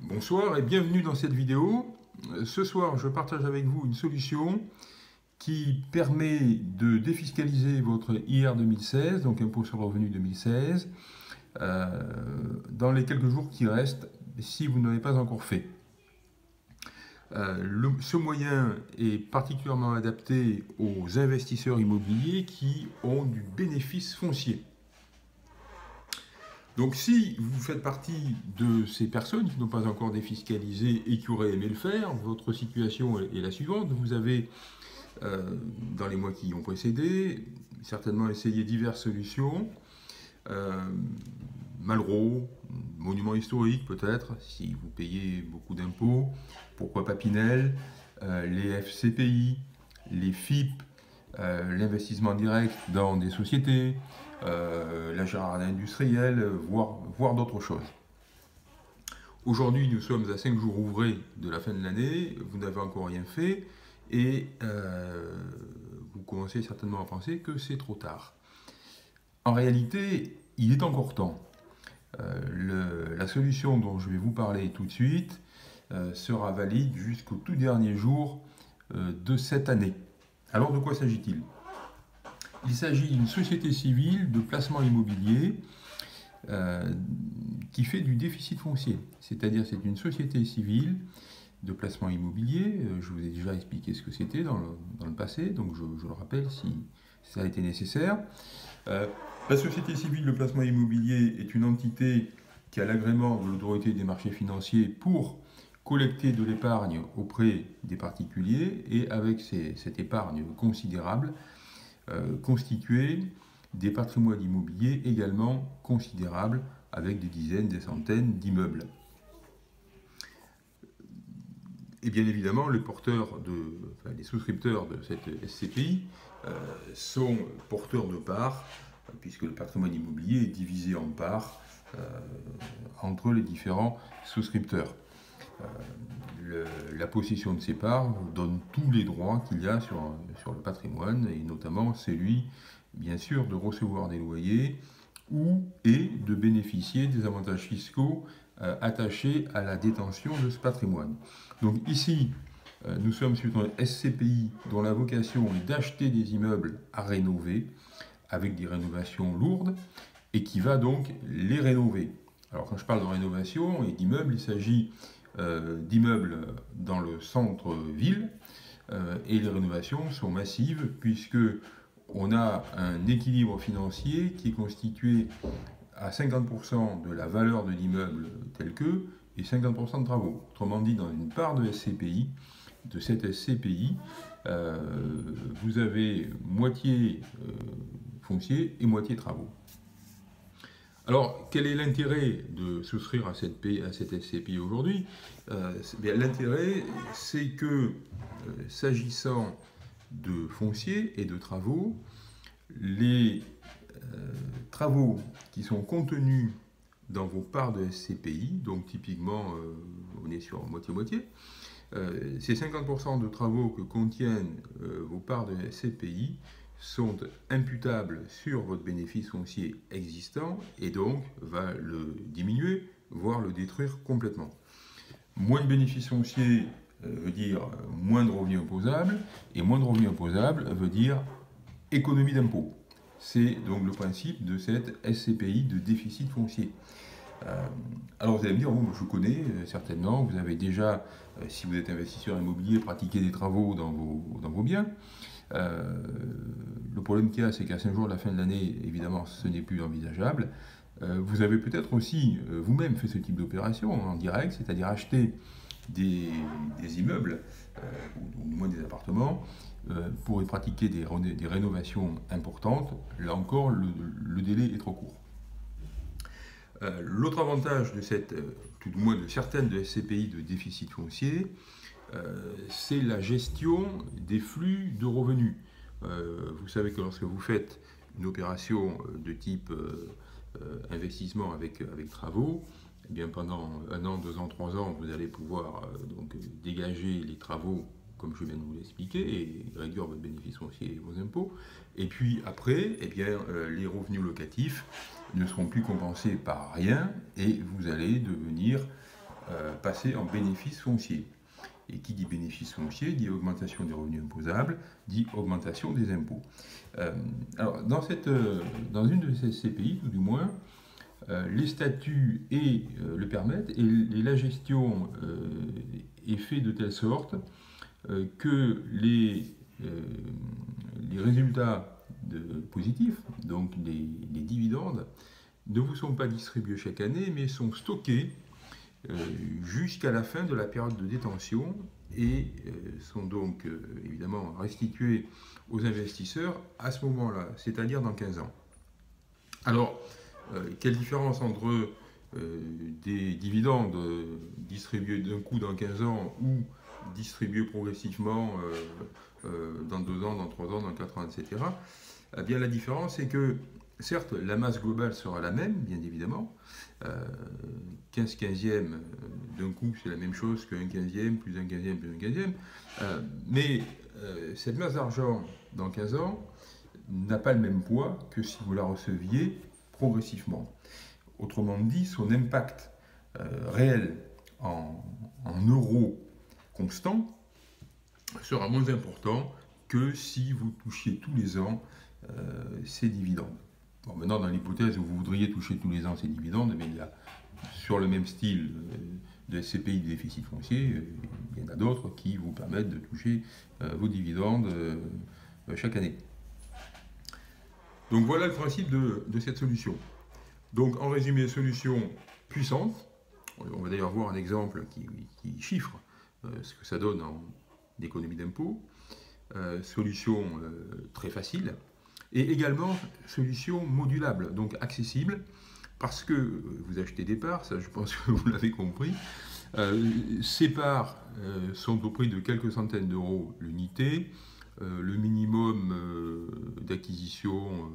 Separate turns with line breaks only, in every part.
Bonsoir et bienvenue dans cette vidéo. Ce soir, je partage avec vous une solution qui permet de défiscaliser votre IR 2016, donc impôt sur le revenu 2016, dans les quelques jours qui restent si vous ne l'avez pas encore fait. Ce moyen est particulièrement adapté aux investisseurs immobiliers qui ont du bénéfice foncier. Donc si vous faites partie de ces personnes qui n'ont pas encore défiscalisé et qui auraient aimé le faire, votre situation est la suivante. Vous avez, dans les mois qui ont précédé, certainement essayé diverses solutions. Malraux, monument historique peut-être, si vous payez beaucoup d'impôts, pourquoi pas Pinel, les FCPI, les FIP, l'investissement direct dans des sociétés, la gérardie industrielle, voire d'autres choses. Aujourd'hui, nous sommes à 5 jours ouvrés de la fin de l'année, vous n'avez encore rien fait, et vous commencez certainement à penser que c'est trop tard. En réalité, il est encore temps. La solution dont je vais vous parler tout de suite sera valide jusqu'au tout dernier jour de cette année. Alors de quoi s'agit-il ? Il s'agit d'une société civile de placement immobilier qui fait du déficit foncier. C'est-à-dire c'est une société civile de placement immobilier. Je vous ai déjà expliqué ce que c'était dans le passé, donc je le rappelle si ça a été nécessaire. La société civile de placement immobilier est une entité qui a l'agrément de l'autorité des marchés financiers pour collecter de l'épargne auprès des particuliers et avec cette épargne considérable, constituer des patrimoines immobiliers également considérables avec des dizaines, des centaines d'immeubles. Et bien évidemment, les souscripteurs de cette SCPI sont porteurs de parts, puisque le patrimoine immobilier est divisé en parts entre les différents souscripteurs. La possession de ces parts donne tous les droits qu'il y a sur le patrimoine, et notamment celui, bien sûr, de recevoir des loyers et de bénéficier des avantages fiscaux attachés à la détention de ce patrimoine. Donc ici, nous sommes sur une SCPI dont la vocation est d'acheter des immeubles à rénover, avec des rénovations lourdes, et qui va donc les rénover. Alors quand je parle de rénovation et d'immeubles, il s'agit d'immeubles dans le centre-ville, et les rénovations sont massives puisque on a un équilibre financier qui est constitué à 50% de la valeur de l'immeuble tel que et 50% de travaux. Autrement dit, dans une part de SCPI, de cette SCPI, vous avez moitié foncier et moitié travaux. Alors, quel est l'intérêt de souscrire à cette SCPI aujourd'hui ? L'intérêt, c'est que, s'agissant de foncier et de travaux, les travaux qui sont contenus dans vos parts de SCPI, donc typiquement, on est sur moitié-moitié, ces 50% de travaux que contiennent vos parts de SCPI sont imputables sur votre bénéfice foncier existant et donc va le diminuer, voire le détruire complètement. Moins de bénéfices fonciers veut dire moins de revenus imposables, et moins de revenus imposables veut dire économie d'impôt. C'est donc le principe de cette SCPI de déficit foncier. Alors vous allez me dire, bon, je connais certainement, vous avez déjà, si vous êtes investisseur immobilier, pratiqué des travaux dans vos biens. Le problème qu'il y a, c'est qu'à 5 jours de la fin de l'année, évidemment, ce n'est plus envisageable. Vous avez peut-être aussi vous-même fait ce type d'opération en direct, c'est-à-dire acheter des immeubles, ou du moins des appartements, pour y pratiquer des rénovations importantes. Là encore, le délai est trop court. L'autre avantage de tout du moins de certaines de SCPI de déficit foncier, c'est la gestion des flux de revenus. Vous savez que lorsque vous faites une opération de type investissement avec travaux, eh bien pendant 1 an, 2 ans, 3 ans, vous allez pouvoir donc dégager les travaux comme je viens de vous l'expliquer, et réduire votre bénéfice foncier et vos impôts. Et puis après, eh bien, les revenus locatifs ne seront plus compensés par rien, et vous allez devenir passer en bénéfice foncier. Et qui dit bénéfice foncier dit augmentation des revenus imposables, dit augmentation des impôts. Alors, dans une de ces CPI, tout du moins, les statuts le permettent et la gestion est faite de telle sorte que les résultats positifs, donc les dividendes, ne vous sont pas distribués chaque année, mais sont stockés jusqu'à la fin de la période de détention et sont donc évidemment restitués aux investisseurs à ce moment-là, c'est-à-dire dans 15 ans. Alors, quelle différence entre des dividendes distribués d'un coup dans 15 ans ou distribués progressivement dans 2 ans, dans 3 ans, dans 4 ans, etc. Eh bien, la différence, c'est que, certes, la masse globale sera la même, bien évidemment. 15 quinzièmes d'un coup, c'est la même chose qu'un quinzième, plus un quinzième, plus un quinzième. Mais cette masse d'argent, dans 15 ans, n'a pas le même poids que si vous la receviez progressivement. Autrement dit, son impact réel en euros constants sera moins important que si vous touchiez tous les ans ces dividendes. Bon, maintenant, dans l'hypothèse où vous voudriez toucher tous les ans ces dividendes, mais il y a, sur le même style de SCPI de déficit foncier, il y en a d'autres qui vous permettent de toucher vos dividendes chaque année. Donc voilà le principe de cette solution. Donc en résumé, solution puissante. On va d'ailleurs voir un exemple qui chiffre ce que ça donne en économie d'impôt. Solution très facile. Et également solution modulable, donc accessible, parce que vous achetez des parts, ça je pense que vous l'avez compris. Ces parts sont au prix de quelques centaines d'euros l'unité. Le minimum d'acquisition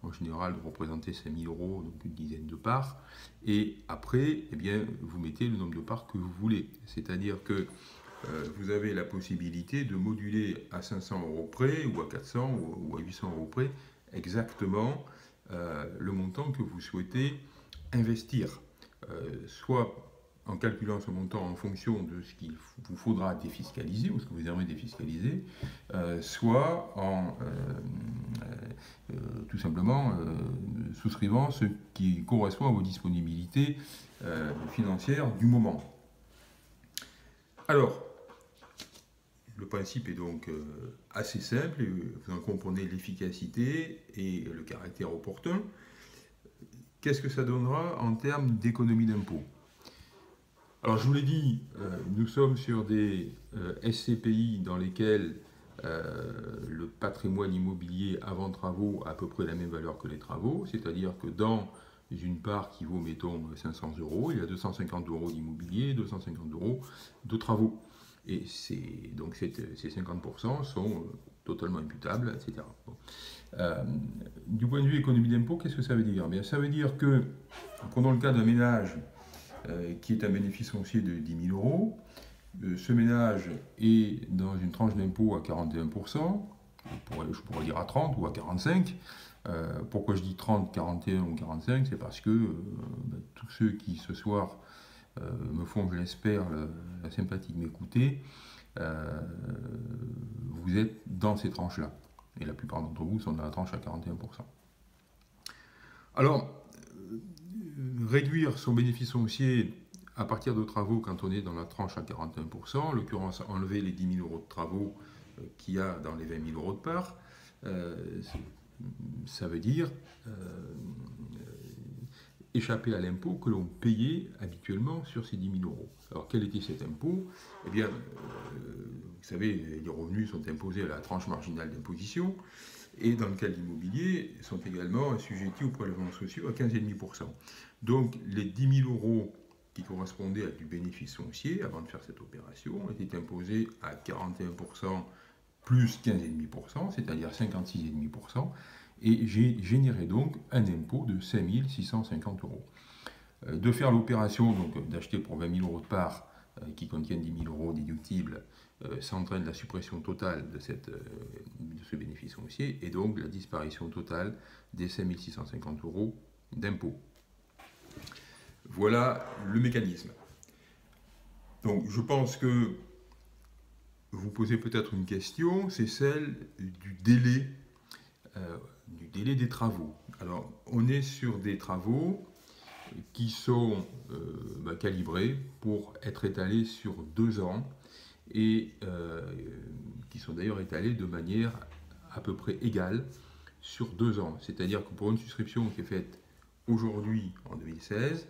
en général représenter 5 000 euros, donc une dizaine de parts. Et après, eh bien, vous mettez le nombre de parts que vous voulez. C'est-à-dire que vous avez la possibilité de moduler à 500 euros près, ou à 400, ou à 800 euros près, exactement le montant que vous souhaitez investir. Soit en calculant ce montant en fonction de ce qu'il vous faudra défiscaliser, ou ce que vous aimeriez défiscaliser, soit en tout simplement souscrivant ce qui correspond à vos disponibilités financières du moment. Alors, le principe est donc assez simple, vous en comprenez l'efficacité et le caractère opportun. Qu'est-ce que ça donnera en termes d'économie d'impôt ? Alors je vous l'ai dit, nous sommes sur des SCPI dans lesquels le patrimoine immobilier avant travaux a à peu près la même valeur que les travaux, c'est-à-dire que dans une part qui vaut, mettons, 500 euros, il y a 250 euros d'immobilier, 250 euros de travaux. Et donc ces 50% sont totalement imputables, etc. Bon. Du point de vue économie d'impôt, qu'est-ce que ça veut dire ? Bien, ça veut dire que, prenons le cas d'un ménage qui est un bénéfice foncier de 10 000 euros, ce ménage est dans une tranche d'impôt à 41%, je pourrais dire à 30 ou à 45. Pourquoi je dis 30, 41 ou 45 ? C'est parce que tous ceux qui ce soir me font, je l'espère, la sympathie de m'écouter, vous êtes dans ces tranches-là. Et la plupart d'entre vous sont dans la tranche à 41%. Alors, réduire son bénéfice foncier à partir de travaux quand on est dans la tranche à 41%, en l'occurrence enlever les 10 000 euros de travaux qu'il y a dans les 20 000 euros de part, ça veut dire échapper à l'impôt que l'on payait habituellement sur ces 10 000 euros. Alors quel était cet impôt ? Eh bien, vous savez, les revenus sont imposés à la tranche marginale d'imposition, et dans le cas de l'immobilier, sont également assujettis aux prélèvements sociaux à 15,5%. Donc les 10 000 euros qui correspondaient à du bénéfice foncier avant de faire cette opération étaient imposés à 41% plus 15,5%, c'est-à-dire 56,5%, et j'ai généré donc un impôt de 5 650 euros. De faire l'opération, donc d'acheter pour 20 000 euros de parts qui contiennent 10 000 euros déductibles, ça entraîne la suppression totale de ce bénéfice foncier et donc la disparition totale des 5 650 euros d'impôt. Voilà le mécanisme. Donc je pense que vous posez peut-être une question, c'est celle du délai des travaux. Alors on est sur des travaux qui sont calibrés pour être étalés sur 2 ans et qui sont d'ailleurs étalés de manière à peu près égale sur 2 ans. C'est-à-dire que pour une souscription qui est faite aujourd'hui en 2016,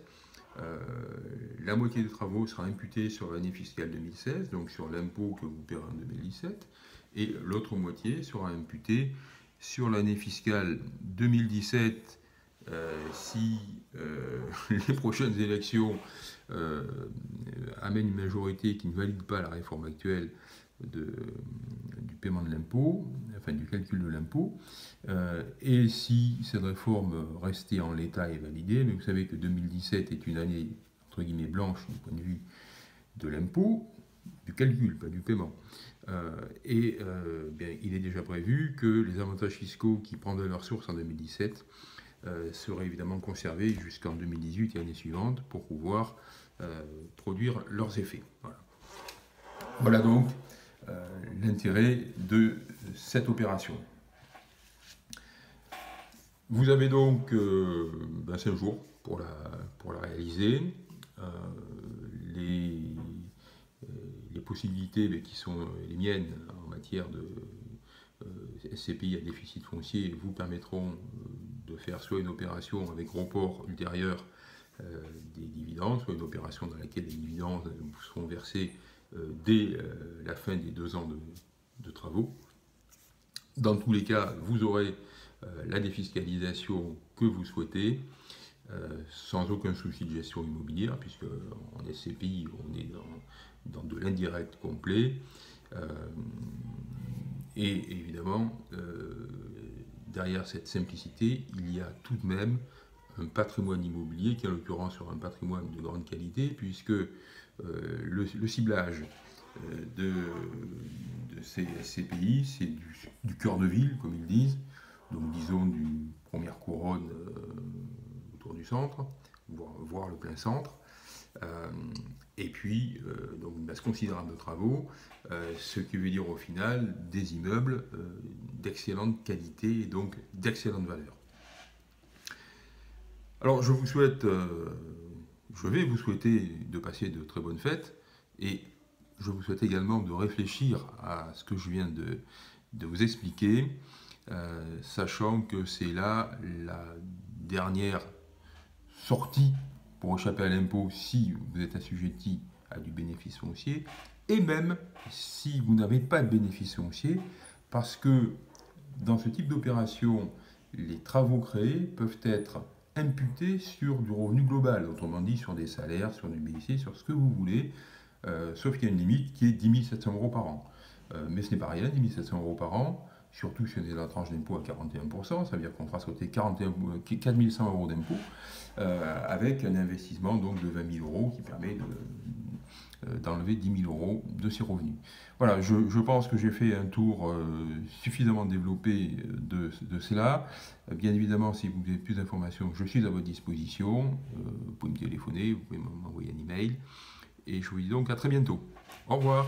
la moitié des travaux sera imputée sur l'année fiscale 2016, donc sur l'impôt que vous paierez en 2017, et l'autre moitié sera imputée sur l'année fiscale 2017 si les prochaines élections amènent une majorité qui ne valide pas la réforme actuelle du paiement de l'impôt, enfin du calcul de l'impôt, et si cette réforme restait en l'état et validée, mais vous savez que 2017 est une année entre guillemets blanche du point de vue de l'impôt, du calcul, pas du paiement. Bien, il est déjà prévu que les avantages fiscaux qui prendraient leur source en 2017 seraient évidemment conservés jusqu'en 2018 et l'année suivante pour pouvoir produire leurs effets. Voilà donc l'intérêt de cette opération. Vous avez donc 5 jours pour la réaliser. Les possibilités qui sont les miennes en matière de SCPI à déficit foncier vous permettront de faire soit une opération avec report ultérieur des dividendes, soit une opération dans laquelle les dividendes vous seront versés dès la fin des 2 ans de travaux. Dans tous les cas, vous aurez la défiscalisation que vous souhaitez, sans aucun souci de gestion immobilière, puisque en SCPI, on est dans de l'indirect complet. Et évidemment, derrière cette simplicité, il y a tout de même un patrimoine immobilier qui, en l'occurrence, sera un patrimoine de grande qualité, puisque le ciblage de ces SCPI, c'est du cœur de ville, comme ils disent, donc disons d'une première couronne autour du centre, voire le plein centre. Et puis, donc une masse considérable de travaux, ce qui veut dire au final des immeubles d'excellente qualité et donc d'excellente valeur. Alors je vais vous souhaiter de passer de très bonnes fêtes et je vous souhaite également de réfléchir à ce que je viens de vous expliquer, sachant que c'est là la dernière sortie pour échapper à l'impôt si vous êtes assujetti à du bénéfice foncier, et même si vous n'avez pas de bénéfice foncier, parce que dans ce type d'opération, les travaux créés peuvent être imputés sur du revenu global, autrement dit sur des salaires, sur du BIC, sur ce que vous voulez, sauf qu'il y a une limite qui est 10 700 € par an. Mais ce n'est pas rien, 10 700 € par an, surtout si on est dans la tranche d'impôt à 41%, ça veut dire qu'on fera sauter 4 100 € d'impôt, avec un investissement donc de 20 000 € qui permet d'enlever 10 000 € de ses revenus. Voilà, je pense que j'ai fait un tour suffisamment développé de cela. Bien évidemment, si vous avez plus d'informations, je suis à votre disposition. Vous pouvez me téléphoner, vous pouvez m'envoyer un email. Et je vous dis donc à très bientôt. Au revoir.